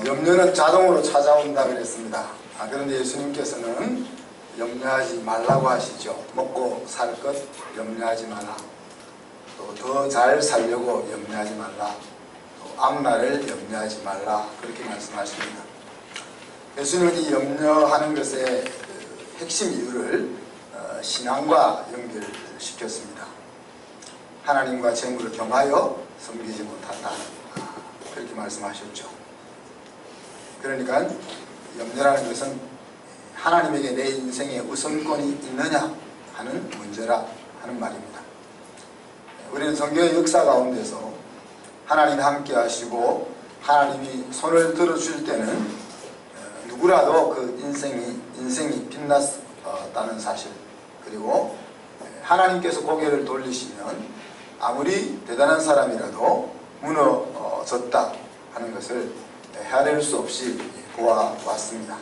염려는 자동으로 찾아온다 그랬습니다. 그런데 예수님께서는 염려하지 말라고 하시죠. 먹고 살 것 염려하지 마라. 또 더 잘 살려고 염려하지 말라. 또 앞날을 염려하지 말라. 그렇게 말씀하십니다. 예수님은 이 염려하는 것의 핵심 이유를 신앙과 연결시켰습니다. 하나님과 재물을 겸하여 섬기지 못한다. 그렇게 말씀하셨죠. 그러니까 염려라는 것은 하나님에게 내 인생에 우선권이 있느냐 하는 문제라 하는 말입니다. 우리는 성경의 역사 가운데서 하나님이 함께 하시고 하나님이 손을 들어줄 때는 누구라도 그 인생이 빛났다는 사실, 그리고 하나님께서 고개를 돌리시면 아무리 대단한 사람이라도 무너졌다 하는 것을 헤아릴 수 없이 보아왔습니다.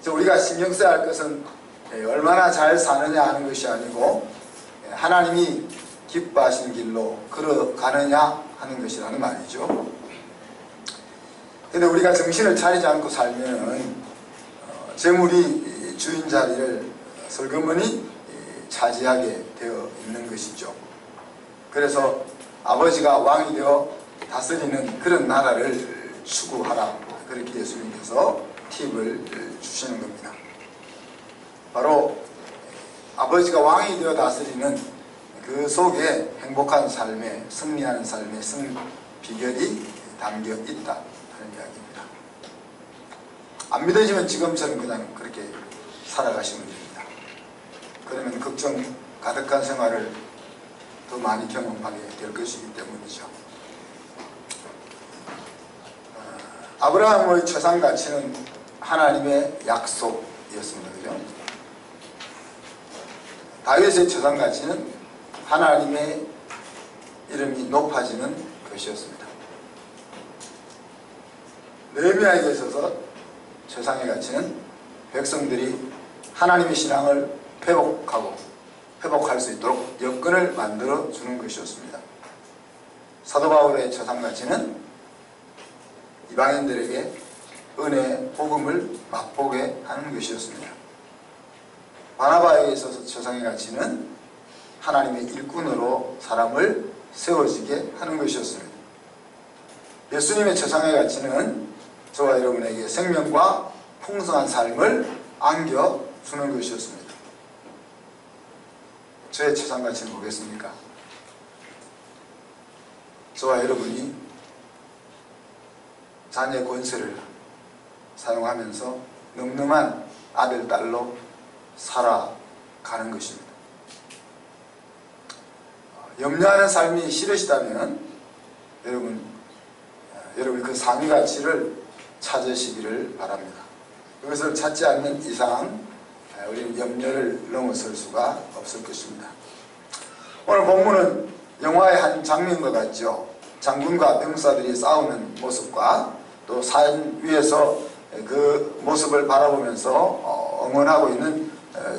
우리가 신경 써야 할 것은 얼마나 잘 사느냐 하는 것이 아니고 하나님이 기뻐하신 길로 걸어가느냐 하는 것이라는 말이죠. 그런데 우리가 정신을 차리지 않고 살면 재물이 주인 자리를 슬그머니 차지하게 되어 있는 것이죠. 그래서 아버지가 왕이 되어 다스리는 그런 나라를 추구하라, 그렇게 예수님께서 팁을 주시는 겁니다. 바로 아버지가 왕이 되어 다스리는 그 속에 행복한 삶에, 승리하는 삶의 비결이 담겨 있다 하는 이야기입니다. 안 믿어지면 지금처럼 그냥 그렇게 살아가시면 됩니다. 그러면 걱정 가득한 생활을 더 많이 경험하게 될 것이기 때문이죠. 아브라함의 최상가치는 하나님의 약속이었습니다. 그죠? 다윗의 최상가치는 하나님의 이름이 높아지는 것이었습니다. 느헤미야에게 있어서 최상의 가치는 백성들이 하나님의 신앙을 회복할 수 있도록 여건을 만들어 주는 것이었습니다. 사도 바울의 최상가치는 이방인들에게 은혜, 복음을 맛보게 하는 것이었습니다. 바나바에게 있어서 최상의 가치는 하나님의 일꾼으로 사람을 세워지게 하는 것이었습니다. 예수님의 최상의 가치는 저와 여러분에게 생명과 풍성한 삶을 안겨주는 것이었습니다. 저의 최상가치는 뭐겠습니까? 저와 여러분이 자녀의 권세를 사용하면서 늠름한 아들, 딸로 살아가는 것입니다. 염려하는 삶이 싫으시다면 여러분이 그 상위 가치를 찾으시기를 바랍니다. 그것을 찾지 않는 이상 우리는 염려를 넘어설 수가 없을 것입니다. 오늘 본문은 영화의 한 장면과 같죠. 장군과 병사들이 싸우는 모습과 또 산 위에서 그 모습을 바라보면서 응원하고 있는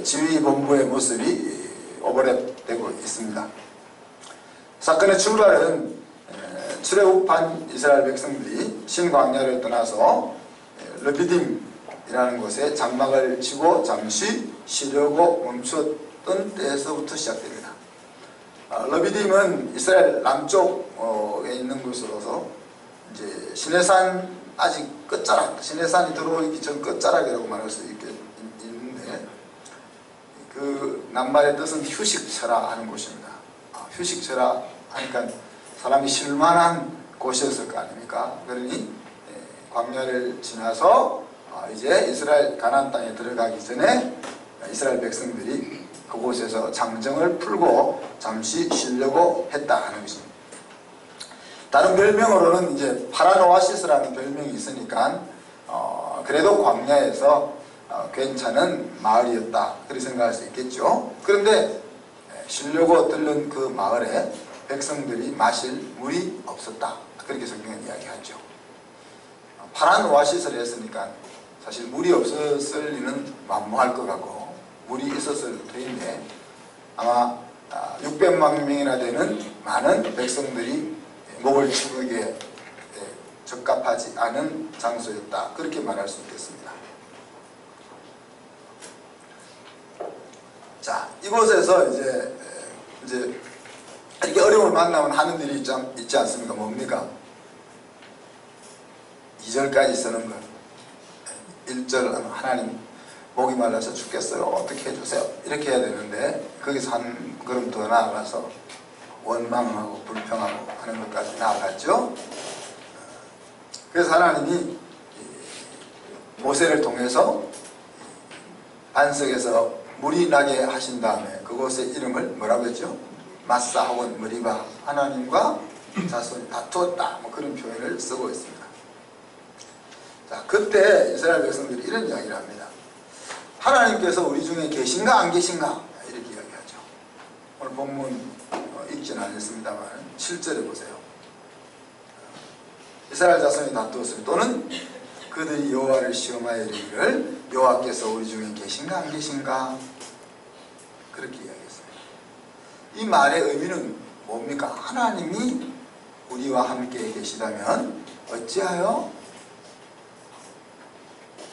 지휘본부의 모습이 오버랩되고 있습니다. 사건의 출발은 출애굽한 이스라엘 백성들이 신광야를 떠나서 르비딤이라는 곳에 장막을 치고 잠시 쉬려고 멈췄던 때에서부터 시작됩니다. 르비딤은 이스라엘 남쪽에 있는 곳으로서 이제 시내산 아직 끝자락, 시내산이 들어오기 전 끝자락이라고 말할 수 있는데, 그 낱말의 뜻은 휴식처라 하는 곳입니다. 휴식처라 하니까 사람이 쉴만한 곳이었을 거 아닙니까? 그러니 광야를 지나서 이제 이스라엘 가나안 땅에 들어가기 전에 이스라엘 백성들이 그곳에서 장정을 풀고 잠시 쉬려고 했다 하는 것입니다. 다른 별명으로는 이제 파란 오아시스라는 별명이 있으니까 그래도 광야에서 괜찮은 마을이었다, 그렇게 생각할 수 있겠죠. 그런데 쉬려고 들른 그 마을에 백성들이 마실 물이 없었다, 그렇게 성경은 이야기하죠. 파란 오아시스를 했으니까 사실 물이 없었을 리는 만무할 것 같고, 물이 있었을 터인데 아마 600만 명이나 되는 많은 백성들이 목을 축이게 적합하지 않은 장소였다. 그렇게 말할 수 있겠습니다. 자, 이곳에서 이제 이렇게 어려움을 만나면 하는 일이 있지 않습니까? 뭡니까? 2절까지 쓰는 것. 1절 하나님 목이 말라서 죽겠어요. 어떻게 해주세요. 이렇게 해야 되는데 거기서 한 걸음 더 나아가서 원망하고 불평하고 하는 것까지 나아갔죠. 그래서 하나님이 모세를 통해서 반석에서 물이 나게 하신 다음에 그곳의 이름을 뭐라고 했죠? 마사하원 머리바, 하나님과 자손이 다투었다, 뭐 그런 표현을 쓰고 있습니다. 자, 그때 이스라엘 백성들이 이런 이야기를 합니다. 하나님께서 우리 중에 계신가 안 계신가? 이렇게 이야기하죠. 오늘 본문 읽지는 않았습니다만 7절에 보세요. 이스라엘 자손이 다투었으니 또는 그들이 여호와를 시험하여 이르기를 여호와께서 우리 중에 계신가 안 계신가? 그렇게 이야기했습니다. 이 말의 의미는 뭡니까? 하나님이 우리와 함께 계시다면 어찌하여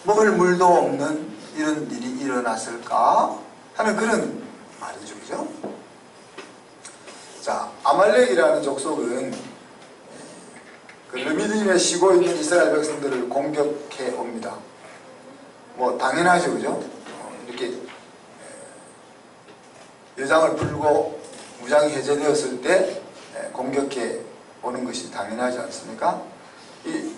먹을 물도 없는 이런 일이 일어났을까 하는 그런 말이죠. 그죠? 자, 아말렉이라는 족속은 그 르비딤에 쉬고 있는 이스라엘 백성들을 공격해 옵니다. 뭐 당연하죠. 그죠? 이렇게 여장을 풀고 무장이 해제되었을 때 공격해 오는 것이 당연하지 않습니까? 이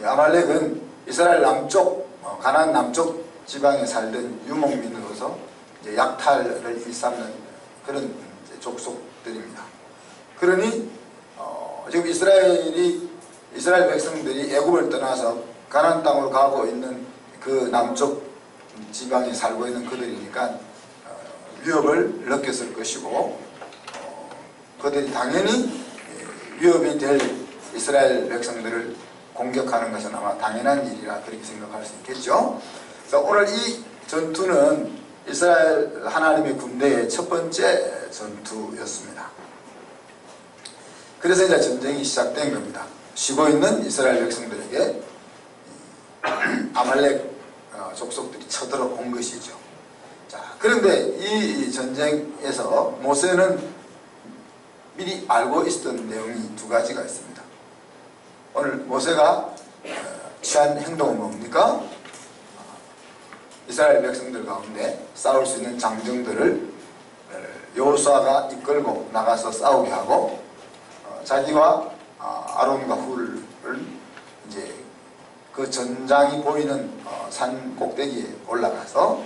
아말렉은 이스라엘 남쪽 가나안 남쪽 지방에 살던 유목민으로서 이제 약탈을 일삼는 그런 족속들입니다. 그러니 지금 이스라엘 백성들이 애굽을 떠나서 가나안 땅으로 가고 있는 그 남쪽 지방에 살고 있는 그들이니까 위협을 느꼈을 것이고 그들이 당연히 위협이 될 이스라엘 백성들을 공격하는 것은 아마 당연한 일이라 그렇게 생각할 수 있겠죠. 그래서 오늘 이 전투는 이스라엘 하나님의 군대의 첫 번째 전투였습니다. 그래서 이제 전쟁이 시작된 겁니다. 쉬고 있는 이스라엘 백성들에게 아말렉 족속들이 쳐들어온 것이죠. 자, 그런데 이 전쟁에서 모세는 미리 알고 있었던 내용이 두 가지가 있습니다. 오늘 모세가 취한 행동은 뭡니까? 이스라엘 백성들 가운데 싸울 수 있는 장정들을 여호수아가 이끌고 나가서 싸우게 하고 자기와 아론과 훌을 이제 그 전장이 보이는 산 꼭대기에 올라가서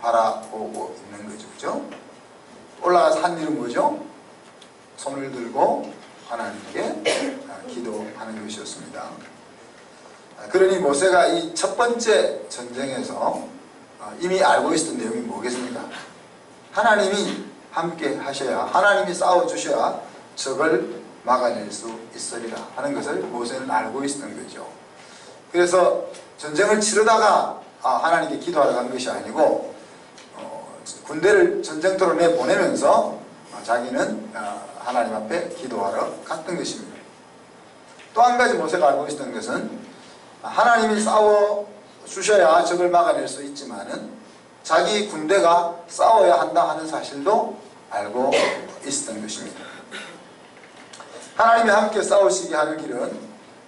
바라보고 있는 거죠. 그죠? 올라가서 한 일은 뭐죠? 손을 들고 하나님께 기도하는 것이었습니다. 그러니 모세가 이 첫 번째 전쟁에서 이미 알고 있었던 내용이 뭐겠습니까? 하나님이 함께 하셔야, 하나님이 싸워주셔야 적을 막아낼 수 있으리라 하는 것을 모세는 알고 있었던 거죠. 그래서 전쟁을 치르다가 하나님께 기도하러 간 것이 아니고 군대를 전쟁터로 내보내면서 자기는 하나님 앞에 기도하러 갔던 것입니다. 또 한 가지 모세가 알고 있었던 것은 하나님이 싸워주셔야 적을 막아낼 수 있지만은 자기 군대가 싸워야 한다 하는 사실도 알고 있었던 것입니다. 하나님이 함께 싸우시게 하는 길은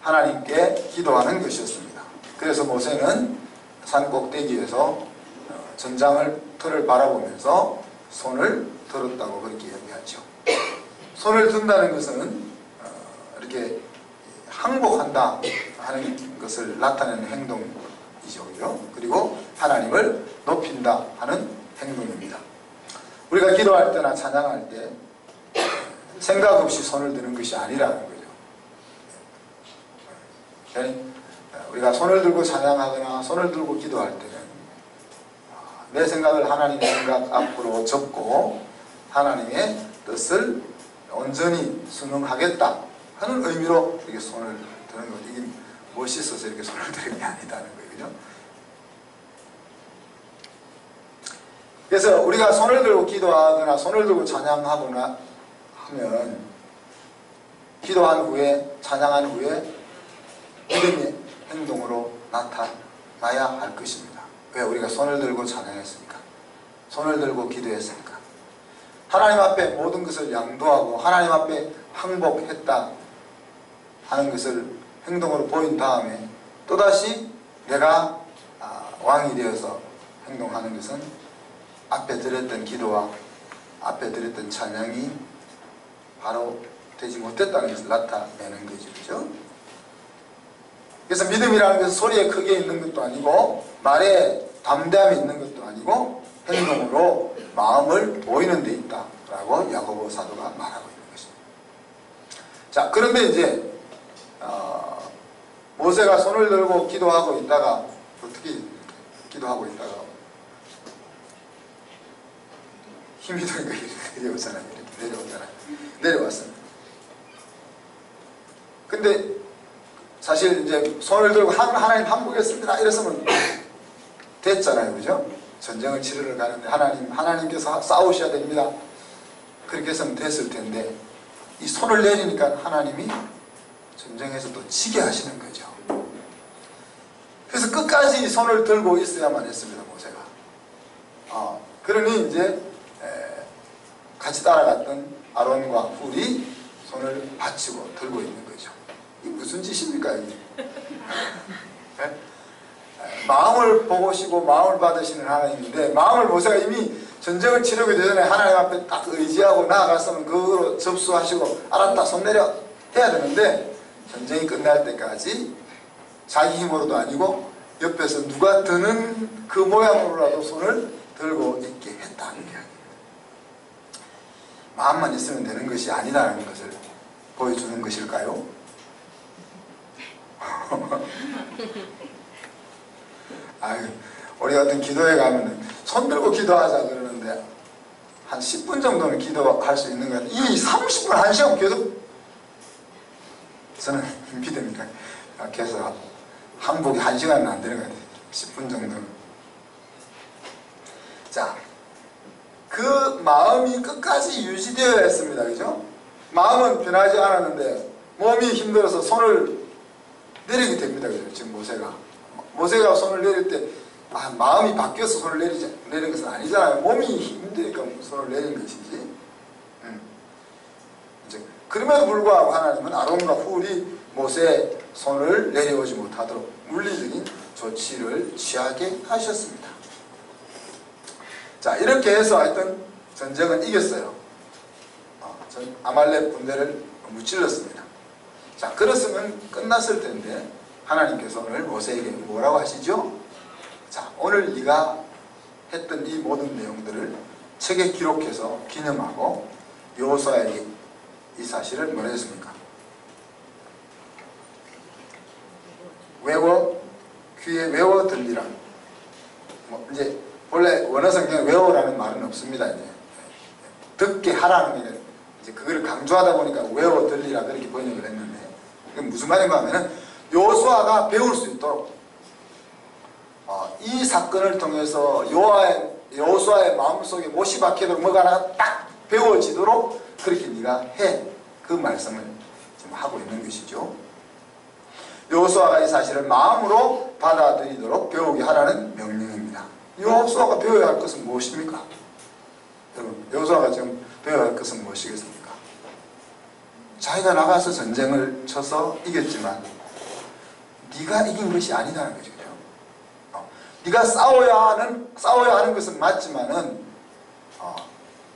하나님께 기도하는 것이었습니다. 그래서 모세는 산 꼭대기에서 전장을 털을 바라보면서 손을 들었다고 그렇게 얘기하죠. 손을 든다는 것은 이렇게 항복한다 하는 것을 나타내는 행동이죠. 그리고 하나님을 높인다 하는 행동입니다. 우리가 기도할 때나 찬양할 때 생각 없이 손을 드는 것이 아니라는 거죠. 우리가 손을 들고 찬양하거나 손을 들고 기도할 때는 내 생각을 하나님의 생각 앞으로 접고 하나님의 뜻을 온전히 순응하겠다 하는 의미로 이렇게 손을 드는 거죠. 이게 멋있어서 이렇게 손을 드는 게 아니다는 거예요. 그래서 우리가 손을 들고 기도하거나 손을 들고 찬양하거나 하면 기도한 후에 찬양한 후에 나타나야 할 것입니다. 왜? 우리가 손을 들고 찬양했습니까? 손을 들고 기도했습니까? 하나님 앞에 모든 것을 양도하고 하나님 앞에 항복했다 하는 것을 행동으로 보인 다음에 또다시 내가 왕이 되어서 행동하는 것은 앞에 드렸던 기도와 앞에 드렸던 찬양이 바로 되지 못했다는 것을 나타내는 거죠. 그죠? 그래서 믿음이라는 것은 소리에 크게 있는 것도 아니고 말에 담대함이 있는 것도 아니고 행동으로 마음을 보이는 데 있다 라고 야고보 사도가 말하고 있는 것입니다. 자, 그런데 이제 모세가 손을 들고 기도하고 있다가 어떻게 기도하고 있다가 힘이 드니까 내려오잖아요. 이렇게 내려왔습니다. 근데 사실 이제 손을 들고 하나님 항복했습니다 이랬으면 됐잖아요. 그죠? 전쟁을 치르러 가는데 하나님께서 싸우셔야 됩니다. 그렇게 했으면 됐을 텐데 이 손을 내리니까 하나님이 전쟁에서 또 지게 하시는 거죠. 그래서 끝까지 이 손을 들고 있어야만 했습니다. 모세가. 그러니 이제 같이 따라갔던 아론과 훌이 손을 받치고 들고 있는 거죠. 이게 무슨 짓입니까 이게? 마음을 보시고 마음을 받으시는 하나님인데 마음을 모세가 이미 전쟁을 치르기 전에 하나님 앞에 딱 의지하고 나아갔으면 그거로 접수하시고 알았다 손 내려 해야 되는데 전쟁이 끝날 때까지 자기 힘으로도 아니고 옆에서 누가 드는 그 모양으로라도 손을 들고 있게 했다는 이야기입니다. 마음만 있으면 되는 것이 아니라는 것을 보여주는 것일까요? 우리 같은 기도회 가면 손 들고 기도하자 그러는데 한 10분 정도는 기도할 수 있는 것 같아요. 이 30분, 1시간 계속 저는 믿습니다. 계속 항복이 1시간은 안 되는 것 같아요. 10분 정도는. 자, 그 마음이 끝까지 유지되어야 했습니다. 그죠? 마음은 변하지 않았는데 몸이 힘들어서 손을 내리게 됩니다. 그죠? 지금 모세가 손을 내릴 때 마음이 바뀌어서 손을 내린 것은 아니잖아요. 몸이 힘드니까 손을 내린 것이지. 이제 그럼에도 불구하고 하나님은 아론과 훌이 모세의 손을 내려오지 못하도록 물리적인 조치를 취하게 하셨습니다. 자, 이렇게 해서 하여튼 전쟁은 이겼어요. 아말렉 군대를 무찔렀습니다. 자, 그랬으면 끝났을 텐데 하나님께서 오늘 모세에게 뭐라고 하시죠? 자, 오늘 네가 했던 이 모든 내용들을 책에 기록해서 기념하고 여호수아에게 이 사실을 뭐라 했습니까? 귀에 외워 들리라. 이제 원래 원어 성경에 외워라는 말은 없습니다. 이제 듣게 하라는 게 이제 그거를 강조하다 보니까 외워 들리라 그렇게 번역을 했는데 그게 무슨 말인가 하면은 여호수아가 배울 수 있도록 이 사건을 통해서 여호수아의 마음속에 못이 박히도록 뭐가 하나 딱 배워지도록 그렇게 네가 해. 그 말씀을 지금 하고 있는 것이죠. 여호수아가 이 사실을 마음으로 받아들이도록 배우게 하라는 명령입니다. 여호수아가 배워야 할 것은 무엇입니까? 여러분, 여호수아가 지금 배워야 할 것은 무엇이겠습니까? 자기가 나가서 전쟁을 쳐서 이겼지만 네가 이긴 것이 아니라는 거죠. 네가 싸워야 하는 것은 맞지만은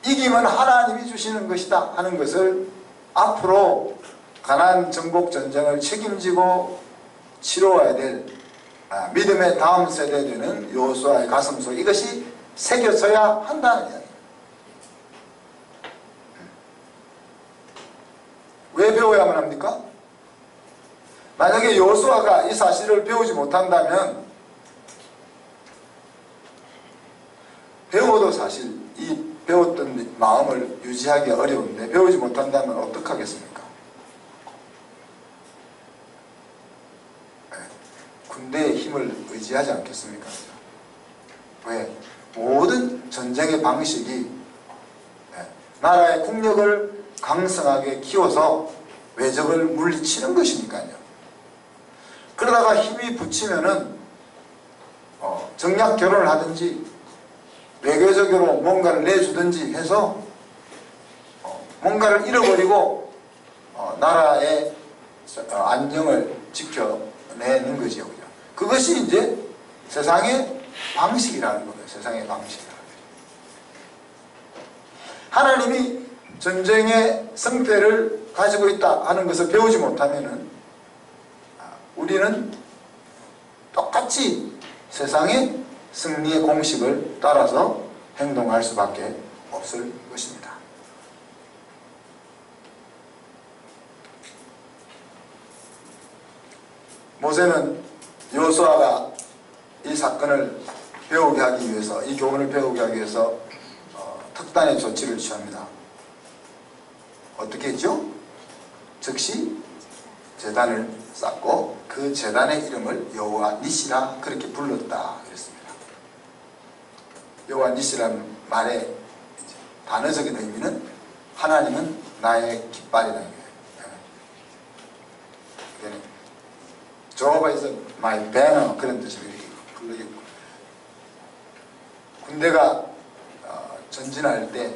이기면 하나님이 주시는 것이다 하는 것을 앞으로 가나안 정복 전쟁을 책임지고 치러와야 될 믿음의 다음 세대 되는 여호수아의 가슴속에 이것이 새겨져야 한다는 이야기입니다. 왜 배워야만 합니까? 만약에 여호수아가 이 사실을 배우지 못한다면 배워도 사실 이 배웠던 마음을 유지하기 어려운데 배우지 못한다면 어떡하겠습니까? 군대의 힘을 의지하지 않겠습니까? 왜? 모든 전쟁의 방식이 나라의 국력을 강성하게 키워서 외적을 물리치는 것이니까요. 그러다가 힘이 붙이면은 정략 결혼을 하든지 외교적으로 뭔가를 내주든지 해서 뭔가를 잃어버리고 나라의 안정을 지켜내는 거죠. 그것이 이제 세상의 방식이라는 거예요. 세상의 방식이라는 거예요. 하나님이 전쟁의 승패를 가지고 있다 하는 것을 배우지 못하면은 우리는 똑같이 세상의 승리의 공식을 따라서 행동할 수밖에 없을 것입니다. 모세는 여호수아가 이 사건을 배우게 하기 위해서, 이 교훈을 배우게 하기 위해서 특단의 조치를 취합니다. 어떻게 했죠? 즉시 제단을 쌓고 그 제단의 이름을 여호와 니시라 그렇게 불렀다 그랬습니다. 여호와 니시라는 말의 단어적인 의미는 하나님은 나의 깃발이라는 거예요. Jehovah is my banner, 그런 뜻으로 이렇게 부르겠고, 군대가 전진할 때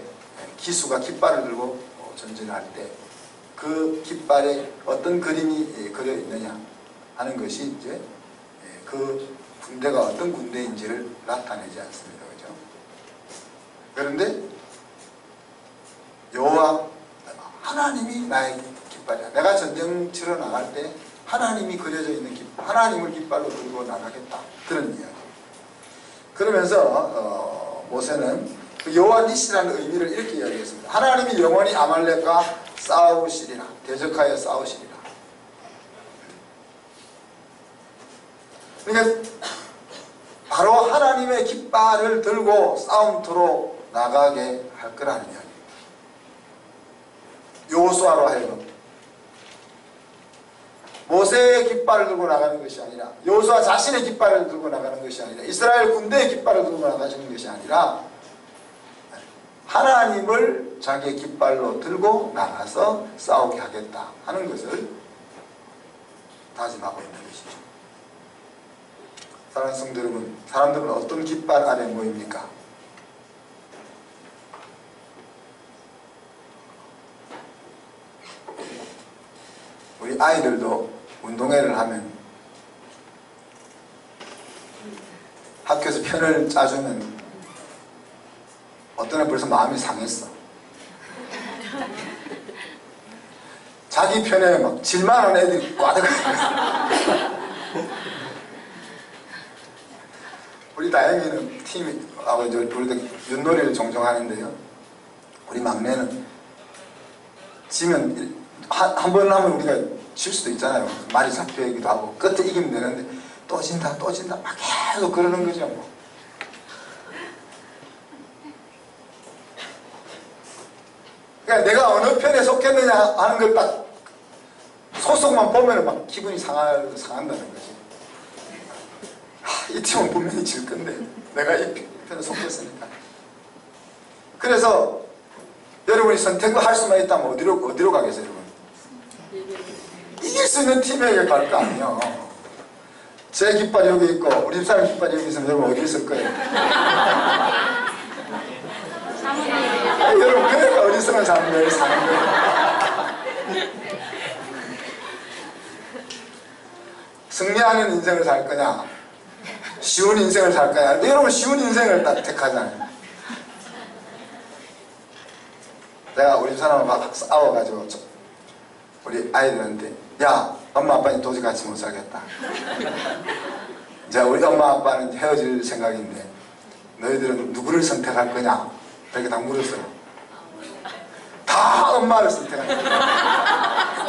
기수가 깃발을 들고 전진할 때 그 깃발에 어떤 그림이 그려 있느냐 하는 것이 이제 그 군대가 어떤 군대인지를 나타내지 않습니다. 그죠? 그런데 여호와 하나님이 나의 깃발이야. 내가 전쟁 치러 나갈 때 하나님이 그려져 있는 깃발, 하나님을 깃발로 들고 나가겠다. 그런 이야기. 그러면서 모세는 그 여호와 니시라는 의미를 이렇게 이야기했습니다. 하나님이 영원히 아말렉과 싸우시리라. 대적하여 싸우시리라. 그러니까 바로 하나님의 깃발을 들고 싸움터로 나가게 할 거라는 이야기입니다. 여호수아로 하여금 모세의 깃발을 들고 나가는 것이 아니라, 여호수아 자신의 깃발을 들고 나가는 것이 아니라, 이스라엘 군대의 깃발을 들고 나가시는 것이 아니라 하나님을 자기의 깃발로 들고 나가서 싸우게 하겠다 하는 것을 다짐하고 있는 것이죠. 사랑하는 성도 여러분, 사람들은 어떤 깃발 아래 모입니까? 우리 아이들도 운동회를 하면 학교에서 편을 짜주면 어떤 애 벌써 마음이 상했어. 자기 편에 막 질만한 애들이 꽈득. 우리 다행히는 팀이, 우리도 윷놀이를 종종 하는데요. 우리 막내는 지면 한 번 하면 우리가 질 수도 있잖아요. 말이 잡혀있기도 하고 끝에 이기면 되는데 또 진다 또 진다 막 계속 그러는 거죠. 뭐. 그러니까 내가 어느 편에 속했느냐 하는 걸 딱 소속만 보면 막 기분이 상한다는 거지. 이 팀은 분명히 질 건데 내가 이 편에 속했으니까. 그래서 여러분이 선택을 할 수만 있다면 어디로 가겠어요, 여러분? 이길 수 있는 팀에게 갈 거 아니에요. 제 깃발이 여기 있고 우리 집사람 깃발이 여기 있으면 여러분 어디 있을 거예요? 여러분 그러니까 어리석은 삶을 사는 거예요. 승리하는 인생을 살 거냐, 쉬운 인생을 살 거냐. 근데 여러분 쉬운 인생을 딱 택하잖아요. 내가 우리 사람하고 막 싸워가지고 우리 아이들한테 야 엄마 아빠는 도저히 같이 못 살겠다. 이제 우리 엄마 아빠는 헤어질 생각인데 너희들은 누구를 선택할 거냐 이렇게 딱 물었어요. 다 엄마를 선택할 거야.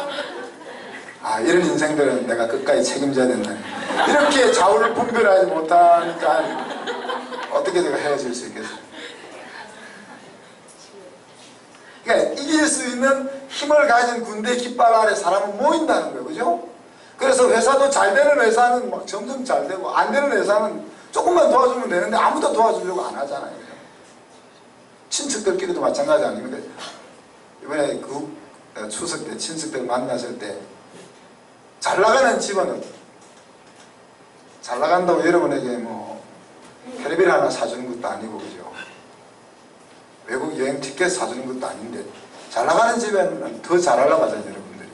아 이런 인생들은 내가 끝까지 책임져야 된다. 이렇게 좌우를 분별하지 못하니까 어떻게 내가 헤어질 수 있겠어요. 그러니까 이길 수 있는 힘을 가진 군대 깃발 아래 사람은 모인다는 거예요. 그죠? 그래서 회사도 잘 되는 회사는 막 점점 잘 되고 안 되는 회사는 조금만 도와주면 되는데 아무도 도와주려고 안 하잖아요. 친척들끼리도 마찬가지 아닙니까? 이번에 그 추석 때 친척들 만났을 때 잘 나가는 집안은 잘 나간다고 여러분에게 뭐 텔레비를 하나 사주는 것도 아니고, 그죠? 외국 여행 티켓 사주는 것도 아닌데, 잘 나가는 집에는 더 잘하려고 하잖아요, 여러분들이.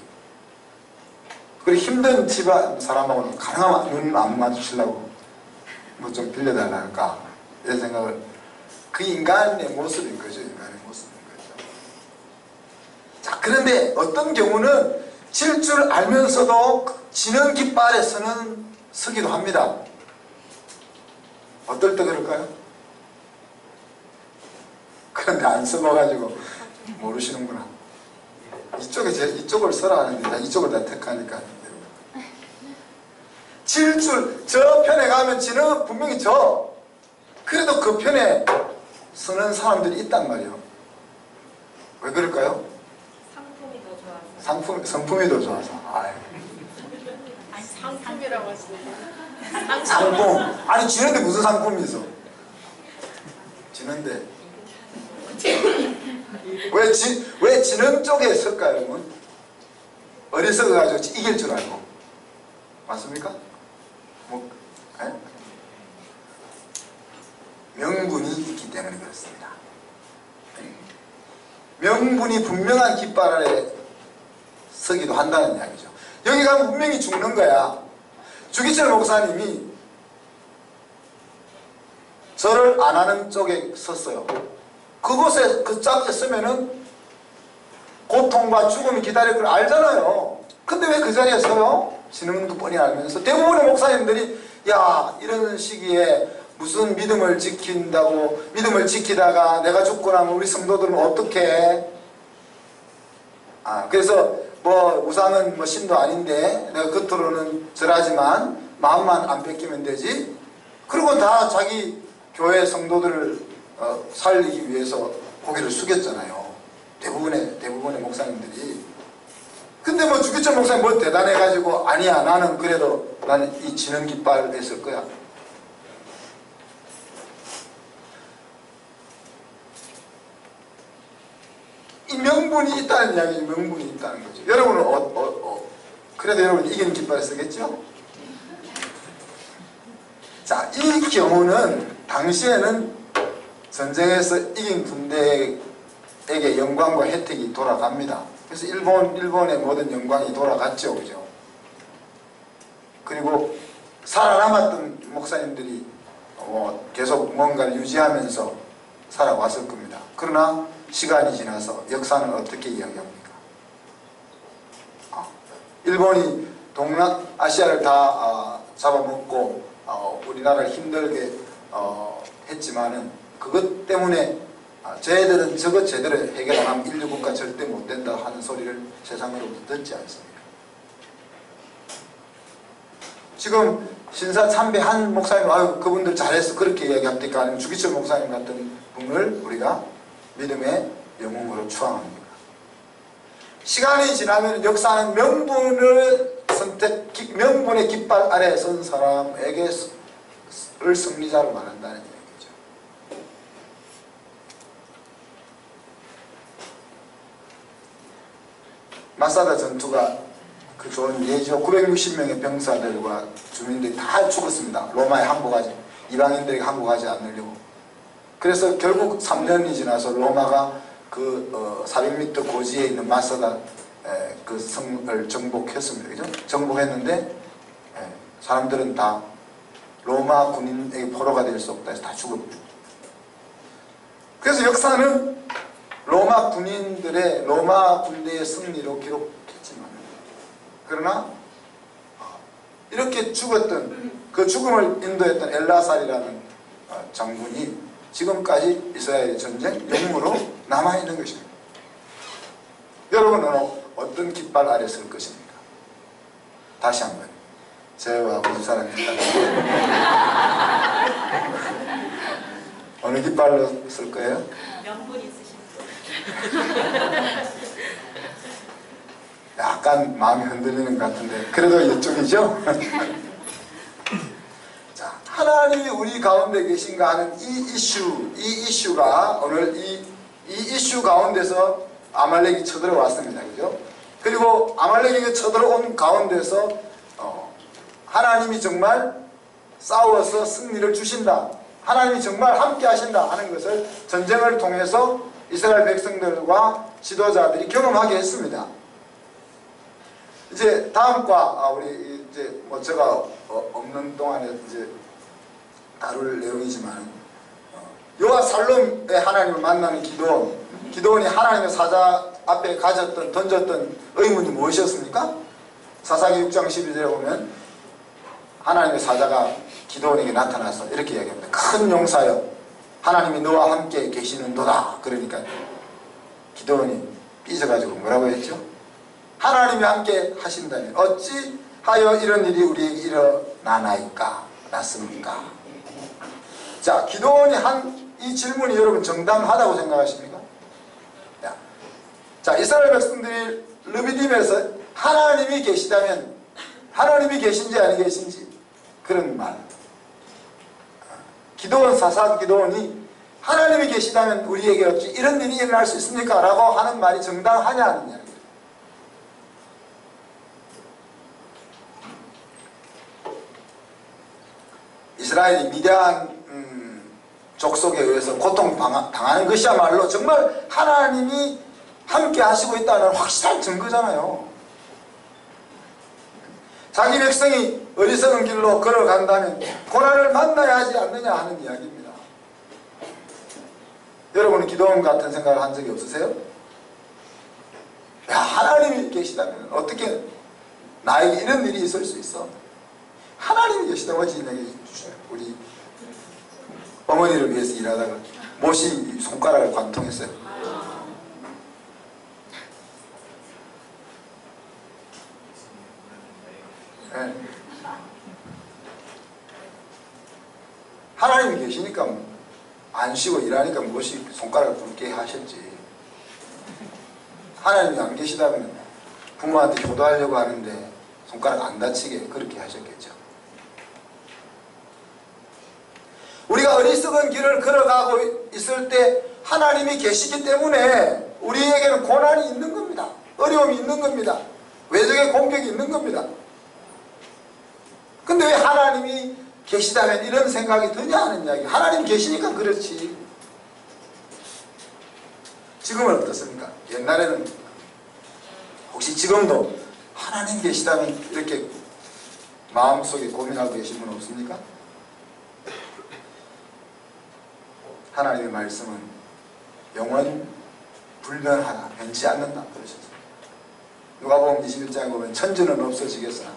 그리고 힘든 집안 사람하고는 가능하면 눈 안 마주치려고 뭐 좀 빌려달라 할까, 이런 생각을. 그 인간의 모습인 거죠, 인간의 모습인 거죠. 자, 그런데 어떤 경우는 질 줄 알면서도 지는 깃발에 서기도 합니다. 어떨 때 그럴까요? 그런데 안 써봐가지고 모르시는구나. 이쪽을 써라 하는데 나 이쪽을 다 택하니까. 질 줄, 저 편에 가면 지는 분명히 그래도 그 편에 서는 사람들이 있단 말이에요. 왜 그럴까요? 상품이 더 좋아서. 성품이 더 좋아서. 아유. 아니, 상품이라고 하시는데. 상품. 아니, 지는데 무슨 상품이 있어? 지는데. 왜 지는 쪽에 설까요, 여러분? 어리석어가지고 이길 줄 알고. 맞습니까? 뭐, 에? 명분이 있기 때문에 그렇습니다. 명분이 분명한 깃발 아래 서기도 한다는 이야기죠. 여기 가면 분명히 죽는 거야. 주기철 목사님이 절을 안 하는 쪽에 섰어요. 그곳에 그 짝에 서면은 고통과 죽음이 기다릴 걸 알잖아요. 근데 왜 그 자리에 서요? 지는 그 뻔히 알면서. 대부분의 목사님들이 야, 이런 시기에 무슨 믿음을 지킨다고, 믿음을 지키다가 내가 죽고 나면 우리 성도들은 어떻게 해? 그래서 뭐 우상은 뭐 신도 아닌데 내가 겉으로는 절하지만 마음만 안 뺏기면 되지. 그리고 다 자기 교회 성도들을 살리기 위해서 고개를 숙였잖아요. 대부분의 목사님들이. 근데 뭐 주기철 목사님 뭐 대단해가지고 아니야, 나는 그래도 나는 이 지는 깃발에 설 거야. 이 명분이 있다는 이야기죠. 명분이 있다는 거죠. 여러분은 그래도 여러분 이기는 깃발에 서겠죠? 자, 이 경우는 당시에는 전쟁에서 이긴 군대에게 영광과 혜택이 돌아갑니다. 그래서 일본의 모든 영광이 돌아갔죠, 그죠? 그리고 살아남았던 목사님들이 계속 뭔가를 유지하면서 살아왔을 겁니다. 그러나 시간이 지나서 역사는 어떻게 이야기합니까? 일본이 동남아시아를 다 잡아먹고 우리나라를 힘들게 했지만은 그것 때문에 쟤들은 저것 제대로 해결 안 하면 인류 국가 절대 못 된다 하는 소리를 세상으로부터 듣지 않습니다. 지금 신사 참배 한 목사님, 아유 그분들 잘했어 그렇게 이야기합니까? 아니면 주기철 목사님 같은 분을 우리가 믿음의 영웅으로 추앙합니까? 시간이 지나면 역사는 명분의 깃발 아래 선 사람에게 승리자로 말한다는 얘기죠. 마사다 전투가 그 좋은 예죠. 960명의 병사들과 주민들이 다 죽었습니다. 로마에 항복하지, 이방인들에게 항복하지 않으려고. 그래서 결국 3년이 지나서 로마가 그 400m 고지에 있는 마사다 그 성을 정복했습니다. 그죠? 정복했는데 사람들은 다 로마 군인에게 포로가 될 수 없다 해서 다 죽었죠. 그래서 역사는 로마 군대의 승리로 기록했지만, 그러나 이렇게 죽었던 그 죽음을 인도했던 엘라살이라는 장군이 지금까지 이스라엘의 전쟁 영웅으로 남아있는 것입니다. 여러분은 어떤 깃발 아래 설 것입니까? 다시 한번 저와 우리 사람이 어느 깃발로 쓸 거예요? 명분 있으신 약간 마음이 흔들리는 것 같은데 그래도 이쪽이죠? 자, 하나님이 우리 가운데 계신가 하는 이 이슈가 오늘 이 이슈 가운데서 아말렉이 쳐들어왔습니다. 그죠? 그리고 아말렉이 쳐들어온 가운데서 하나님이 정말 싸워서 승리를 주신다, 하나님이 정말 함께 하신다 하는 것을 전쟁을 통해서 이스라엘 백성들과 지도자들이 경험하게 했습니다. 이제 다음 과 우리 이제 뭐 제가 없는 동안에 이제 다룰 내용이지만 여호와 살롬의 하나님을 만나는 기도원이 하나님의 사자 앞에 던졌던 의문이 무엇이었습니까? 사사기 6장 12절에 보면 하나님의 사자가 기도원에게 나타나서 이렇게 이야기합니다. 큰 용사여, 하나님이 너와 함께 계시는도다. 그러니까 기도원이 삐져가지고 뭐라고 했죠? 하나님이 함께 하신다면 어찌하여 이런 일이 우리에게 일어나나이까 났습니까? 자, 기도원이 한 이 질문이 여러분 정당하다고 생각하십니까? 자, 이스라엘 백성들이 르비딤에서 하나님이 계시다면, 하나님이 계신지 아니 계신지 그런 말, 사사 기도원이 하나님이 계시다면 우리에게 어찌 이런 일이 일어날 수 있습니까? 라고 하는 말이 정당하냐 하는 이야기예요. 이스라엘이 미디안 족속에 의해서 고통당하는 것이야말로 정말 하나님이 함께 하시고 있다는 확실한 증거잖아요. 자기 백성이 어리석은 길로 걸어간다면 고난을 만나야 하지 않느냐 하는 이야기입니다. 여러분은 기도원 같은 생각을 한 적이 없으세요? 야, 하나님이 계시다면 어떻게 나에게 이런 일이 있을 수 있어? 하나님이 계시다고 하지. 우리 어머니를 위해서 일하다가 못이 손가락을 관통했어요. 네. 하나님이 계시니까 안 쉬고 일하니까 못이 손가락을 굵게 하셨지. 하나님이 안 계시다면 부모한테 효도하려고 하는데 손가락 안 다치게 그렇게 하셨겠죠. 우리가 어리석은 길을 걸어가고 있을 때 하나님이 계시기 때문에 우리에게는 고난이 있는 겁니다. 어려움이 있는 겁니다. 외적의 공격이 있는 겁니다. 근데 왜 하나님이 계시다면 이런 생각이 드냐 하는 이야기. 하나님 계시니까 그렇지. 지금은 어떻습니까? 옛날에는 혹시 지금도 하나님 계시다면 이렇게 마음속에 고민하고 계신 분 없습니까? 하나님의 말씀은 영원 불변하다, 변치 않는다 그러셨습니다. 누가복음 21장에 보면 천지는 없어지겠으나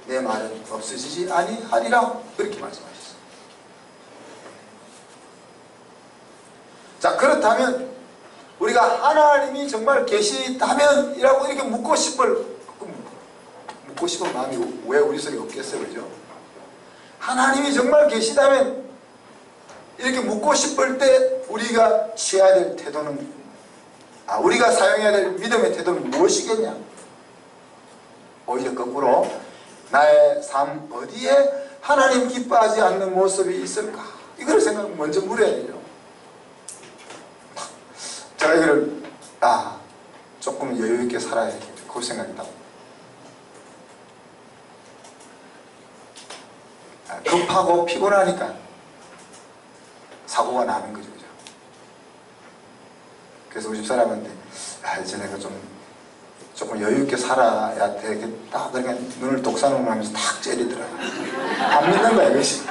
내 말은 없어지지 아니하리라 그렇게 말씀하셨습니다. 자, 그렇다면 우리가 하나님이 정말 계시다면 이라고 이렇게 묻고 싶은 마음이 왜 우리 속에 없겠어요? 그죠? 하나님이 정말 계시다면 이렇게 묻고 싶을 때 우리가 취해야 될 태도는, 우리가 사용해야 될 믿음의 태도는 무엇이겠냐? 오히려 거꾸로 나의 삶 어디에 하나님 기뻐하지 않는 모습이 있을까? 이걸 먼저 물어야 되죠. 제가 이거를 조금 여유 있게 살아야 겠다 그 생각이 나고, 급하고 피곤하니까 사고가 나는 거죠. 그죠? 그래서 우리 집사람한테 이제 내가 조금 여유 있게 살아야 되겠다. 그러니까 눈을 독사눈을 하면서 탁 째리더라고요. 안 믿는 거야 이것이.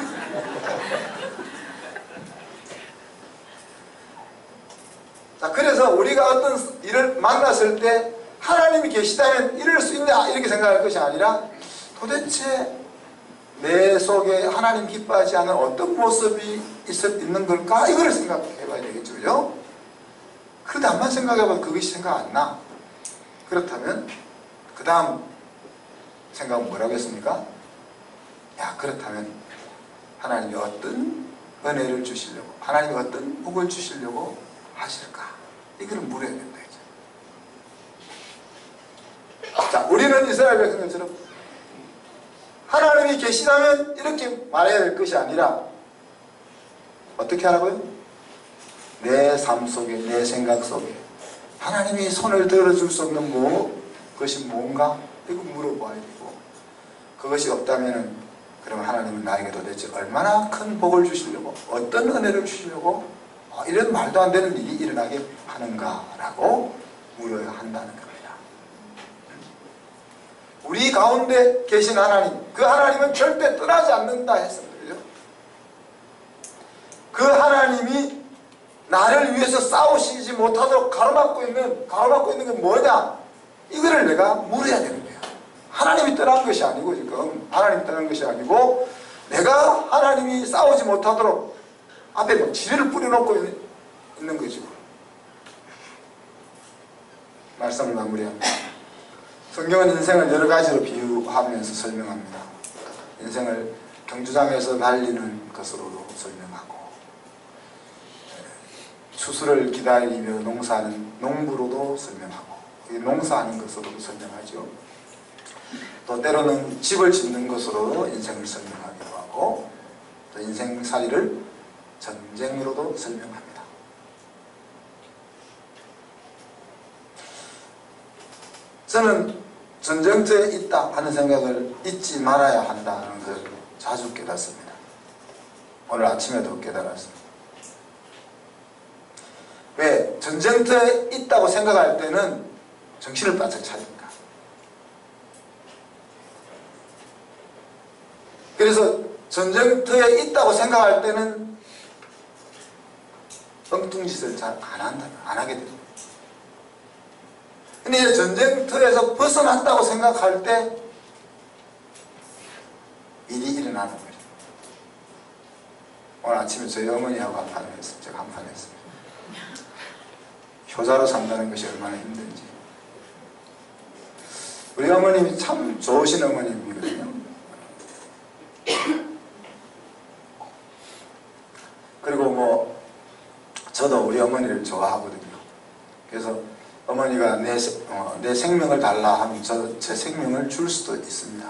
자, 그래서 우리가 어떤 일을 만났을 때 하나님이 계시다면 이럴 수 있냐 이렇게 생각할 것이 아니라 도대체 내 속에 하나님 기뻐하지 않는 어떤 모습이 있는 걸까? 이걸 생각해 봐야 되겠죠. 그죠? 그런데 한번 생각해봐도 그것이 생각 안 나. 그렇다면 그 다음 생각은 뭐라고 했습니까? 그렇다면 하나님이 어떤 은혜를 주시려고, 하나님이 어떤 복을 주시려고 하실까? 이걸 물어야 된다. 자, 우리는 이스라엘 백성들처럼 하나님이 계시다면 이렇게 말해야 될 것이 아니라 어떻게 하라고요? 내 삶 속에, 내 생각 속에 하나님이 손을 들어줄 수 없는 것이 뭔가? 이거 물어봐야 되고, 그것이 없다면 그러면 하나님 하나님은 나에게 도대체 얼마나 큰 복을 주시려고, 어떤 은혜를 주시려고 이런 말도 안 되는 일이 일어나게 하는가라고 물어야 한다는 겁니다. 우리 가운데 계신 하나님, 그 하나님은 절대 떠나지 않는다 했습니다. 그 하나님이 나를 위해서 싸우시지 못하도록 가로막고 있는 게 뭐냐? 이거를 내가 물어야 되는 거야. 하나님이 떠난 것이 아니고, 지금 하나님이 떠난 것이 아니고 내가 하나님이 싸우지 못하도록 앞에 뭐 지뢰를 뿌려놓고 있는 거죠. 말씀을 마무리합니다. 성경은 인생을 여러 가지로 비유하면서 설명합니다. 인생을 경주장에서 달리는 것으로도 설명하고, 추수를 기다리며 농사하는 농부로도 설명하고, 농사하는 것으로도 설명하죠. 또 때로는 집을 짓는 것으로도 인생을 설명하기도 하고, 또 인생살이를 전쟁으로도 설명합니다. 저는 전쟁터에 있다 하는 생각을 잊지 말아야 한다는 것을 자주 깨닫습니다. 오늘 아침에도 깨달았습니다. 왜? 전쟁터에 있다고 생각할 때는 정신을 바짝 차립니다. 그래서 전쟁터에 있다고 생각할 때는 엉뚱짓을 잘 안 하게 됩니다. 근데 전쟁터에서 벗어났다고 생각할 때 일이 일어나는 거죠. 오늘 아침에 저희 어머니하고 한판 했어요. 제가 한판 했습니다. 효자로 산다는 것이 얼마나 힘든지. 우리 어머님이 참 좋으신 어머님이거든요. 그리고 뭐 저도 우리 어머니를 좋아하거든요. 그래서 어머니가 내 생명을 달라 하면 제 생명을 줄 수도 있습니다.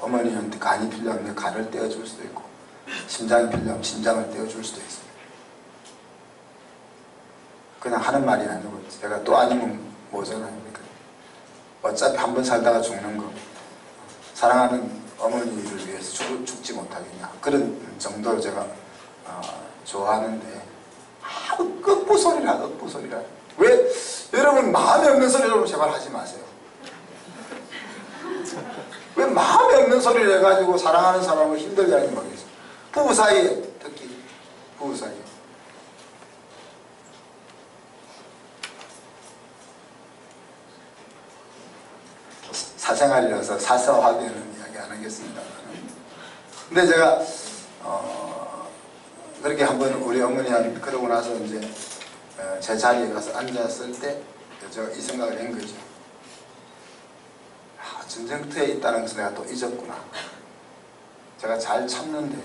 어머니한테 간이 필요하면 내 간을 떼어줄 수도 있고, 심장이 필요하면 심장을 떼어줄 수도 있습니다. 그냥 하는 말이 아니고, 제가 또 아니면 뭐잖아요. 그러니까 어차피 한 번 살다가 죽는 거, 사랑하는 어머니를 위해서 죽지 못하겠냐, 그런 정도로 제가 좋아하는데, 억부소리라. 왜? 여러분 마음에 없는 소리 좀 제발 하지 마세요. 왜 마음에 없는 소리를 해가지고 사랑하는 사람을 힘들게 하는 거겠어요. 부부 사이에, 특히 부부 사이에. 사생활이라서 사서하게는 이야기 안 하겠습니다. 근데 제가 그렇게 한번 우리 어머니한테 그러고 나서 이제 제 자리에 가서 앉았을 때 제가 이 생각을 한 거죠. 전쟁터에 있다는 것을 내가 또 잊었구나. 제가 잘 참는데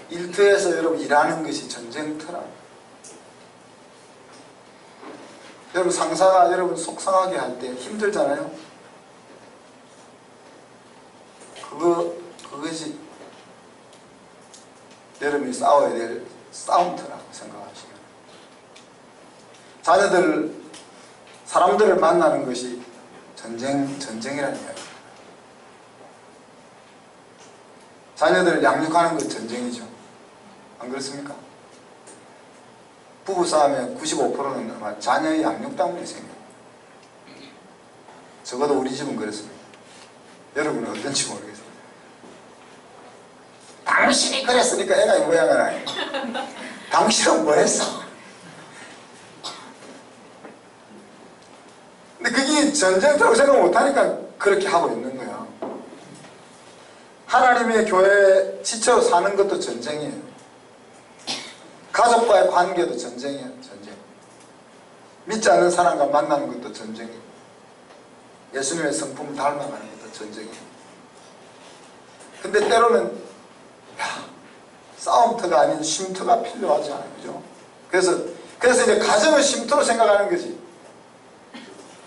일터에서 여러분 일하는 것이 전쟁터라. 여러분 상사가 여러분 속상하게 할 때 힘들잖아요. 그것이 여러분이 싸워야 될 싸움터라고 생각하시면, 사람들을 만나는 것이 전쟁이라는 이야기입니다. 자녀들을 양육하는 것 전쟁이죠. 안 그렇습니까? 부부싸움의 95%는 아마 자녀의 양육 때문에 생겨요. 적어도 우리 집은 그렇습니다. 여러분은 어떤지 모르겠어요. 당신이 그랬으니까 애가 이 모양을 아니에요. 당신은 뭐 했어? 근데 그게 전쟁터라고 생각 못하니까 그렇게 하고 있는 거야. 하나님의 교회에 지쳐 사는 것도 전쟁이에요. 가족과의 관계도 전쟁이에요. 전쟁. 믿지 않는 사람과 만나는 것도 전쟁이에요. 예수님의 성품을 닮아가는 것도 전쟁이에요. 근데 때로는 싸움터가 아닌 쉼터가 필요하지 않아요. 그죠? 그래서 이제 가정을 쉼터로 생각하는 거지.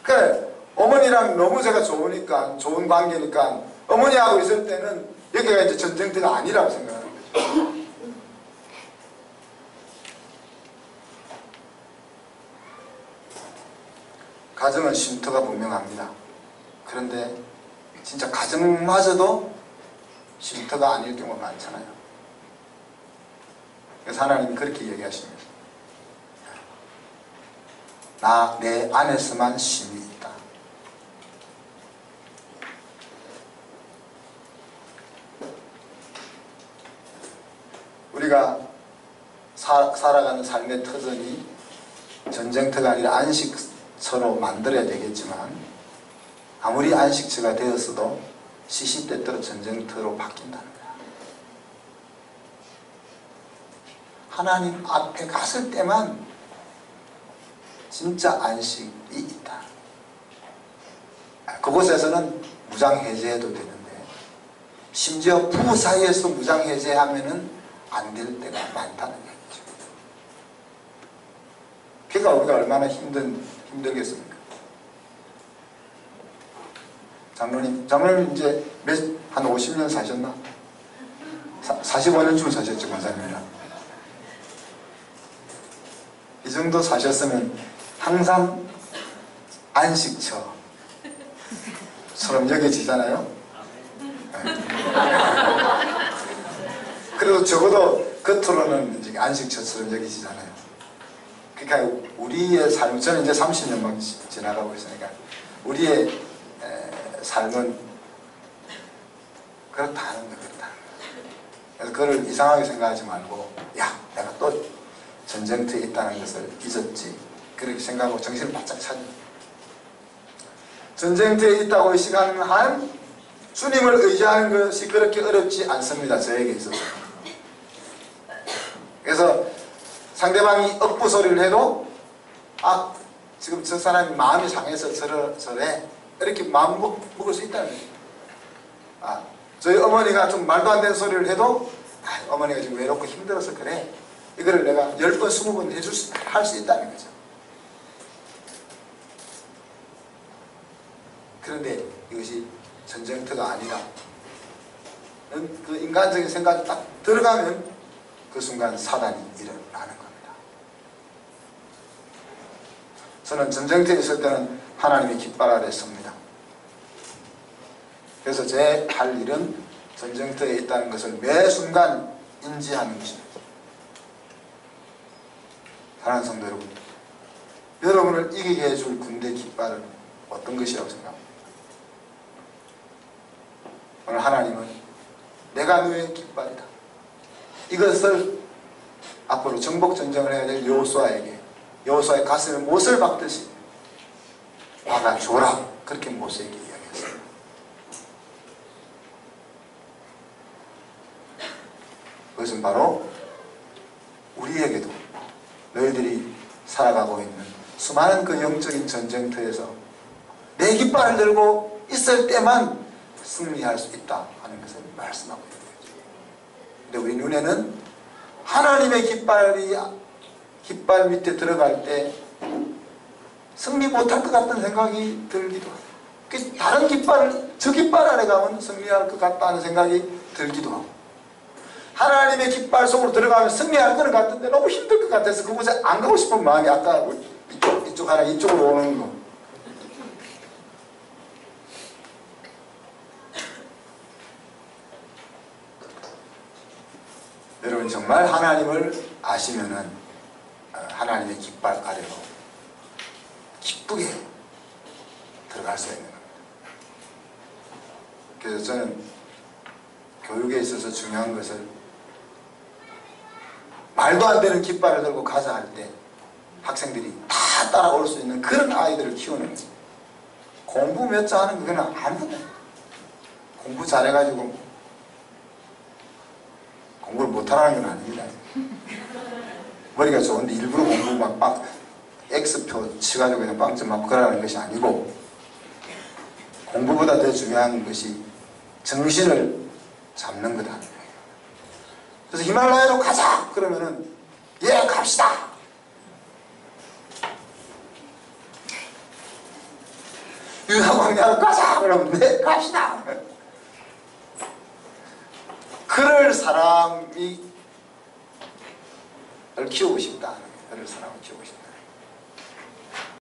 그래, 어머니랑 너무 제가 좋으니까, 좋은 관계니까, 어머니하고 있을 때는 여기가 이제 전쟁터가 아니라고 생각하는 거죠. 가정은 쉼터가 분명합니다. 그런데 진짜 가정마저도 쉼터가 아닐 경우가 많잖아요. 그래서 하나님이 그렇게 얘기하십니다. 내 안에서만 쉼이 있다. 우리가 살아가는 삶의 터전이 전쟁터가 아니라 안식처로 만들어야 되겠지만 아무리 안식처가 되었어도 시시때때로 전쟁터로 바뀐다는 거야. 하나님 앞에 갔을 때만 진짜 안식이 있다. 그곳에서는 무장해제해도 되는데 심지어 부부 사이에서 무장해제하면은 안 될 때가 많다는 얘기죠. 그러니까 우리가 얼마나 힘들겠습니까? 장로님 이제 한 50년 사셨나? 45년쯤 사셨죠, 권사님이랑. 이 정도 사셨으면 항상 안식처처럼 여겨지잖아요. 그래도 적어도 겉으로는 이제 안식처처럼 여기지잖아요. 그러니까 우리의 삶, 저는 이제 30년만 지나가고 있으니까 우리의 삶은 그렇다는 거예요. 그래서 그걸 이상하게 생각하지 말고, 야, 내가 또 전쟁터에 있다는 것을 잊었지. 그렇게 생각하고 정신을 바짝 차려. 전쟁터에 있다고 시간한 주님을 의지하는 것이 그렇게 어렵지 않습니다. 저에게 있어서. 그래서 상대방이 억부 소리를 해도 지금 저 사람이 마음이 상해서 저래 이렇게 마음 먹을 수 있다는 거예요. 저희 어머니가 좀 말도 안 되는 소리를 해도 어머니가 지금 외롭고 힘들어서 그래. 이거를 내가 10번, 20번 할 수 있다는 거죠. 그런데 이것이 전쟁터가 아니라 그 인간적인 생각이 딱 들어가면 그 순간 사단이 일어나는 겁니다. 저는 전쟁터에 있을 때는 하나님의 깃발 아래 섭니다. 그래서 제 할 일은 전쟁터에 있다는 것을 매 순간 인지하는 것입니다. 사랑하는 성도 여러분, 여러분을 이기게 해줄 군대 깃발은 어떤 것이라고 생각합니까? 오늘 하나님은 내가 너의 깃발이다. 이것을 앞으로 정복전쟁을 해야 될 여호수아에게, 여호수아의 가슴에 못을 박듯이 박아줘라. 그렇게 모세에게 이야기했습니다. 그것은 바로 우리에게도 너희들이 살아가고 있는 수많은 그 영적인 전쟁터에서 내 깃발을 들고 있을 때만 승리할 수 있다 하는 것을 말씀하고 있는 거죠. 근데 우리 눈에는 하나님의 깃발 밑에 들어갈 때 승리 못할 것 같다는 생각이 들기도 하고, 다른 깃발, 저 깃발 아래 가면 승리할 것 같다는 생각이 들기도 하고, 하나님의 깃발 속으로 들어가면 승리할 것 같은데 너무 힘들 것 같아서 그곳에 안 가고 싶은 마음이 아까 이쪽 하나 이쪽으로 오는 거. 여러분 정말 하나님을 아시면은 하나님의 깃발 아래로 기쁘게 들어갈 수 있는 겁니다. 그래서 저는 교육에 있어서 중요한 것을 말도 안 되는 깃발을 들고 가자 할 때 학생들이 다 따라올 수 있는 그런 아이들을 키우는 거예요. 공부 몇 자 하는 그거는 아무것도 아니에요. 공부 잘해가지고 공부를 못하라는 건 아닙니다. 머리가 좋은데 일부러 공부 막 X표 치가지고 그냥 빵점 맞고 그러라는 것이 아니고, 공부보다 더 중요한 것이 정신을 잡는 거다. 그래서 히말라야로 가자! 그러면은 예 갑시다! 유다광야로 가자! 그러면 네 갑시다! 그럴 사람이 키우고 싶다. 그럴 사람을 키우고 싶다.